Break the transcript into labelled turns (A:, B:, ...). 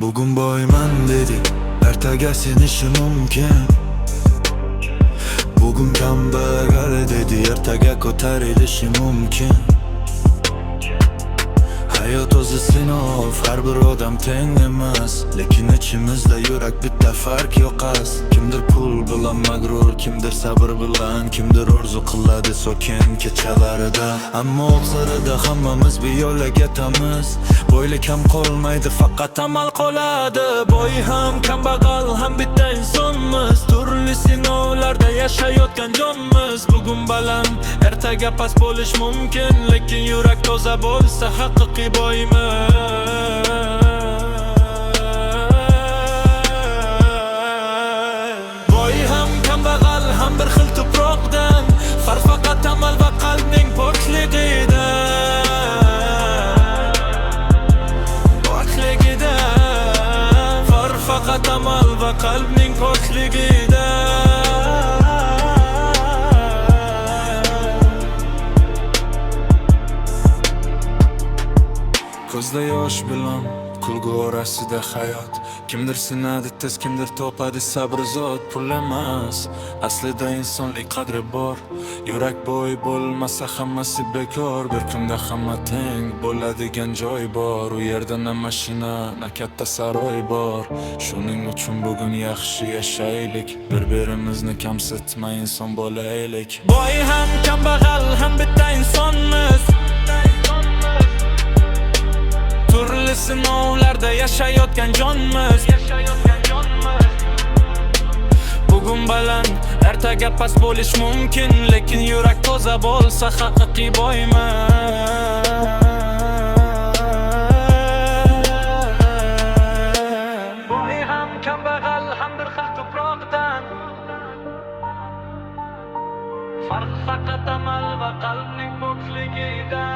A: Bugun boyman dedi, ertaga sinishi mumkin. Bugun kambag'al dedi, ertaga ko'tarilishi mumkin. Hayot o'zi sinov, har bir odam teng emas. Lekin ichimizda yurak bitta farq yo'qas. Kimdir pul bilan mag'rur, kimdir sabr bilan, kimdir orzu qiladi sokin kechalarida. Ammo o'zarida hammamiz bir yo'lga ketamiz. Boylik ham qolmaydi, faqat amal qoladi. Boy ham kambag'al ham bitta insonmiz. Turli sinovlarda yashayotgan jonmiz. Bugun baland, ertaga past bo'lish mumkin, lekin yurak toza bo'lsa haqiqiy boyman. Boy ham kambag'al ham bir xil tuproqdan, farq faqat amal va qalbning pokligida. Farq faqat amal va qalbning pokligida. Ko'zda yosh bilan kulgu orasida hayot. Kimdir sinadi tez, kimdir topadi sabr zot. Pul emas, aslida insonlik qadri bor. Yurak boy bo'lmasa hammasi bekor. Bir kunda hamma teng bo'ladigan joy bor. U yerda na mashina, na katta saroy bor. Shuning uchun bugun yaxshi yashaylik, bir-birimizni kamsitmay inson bo'laylik. Boy ham kambag'al ham bitta insonmiz. Turli sinovlarda yashayotgan jonmiz. Bugun baland, ertaga past bo'lish mumkin, lekin yurak toza bo'lsa haqiqiy boyman. Boy ham kambag'al ham bir xil tuproqdan, farq faqat amal va qalbning pokligida.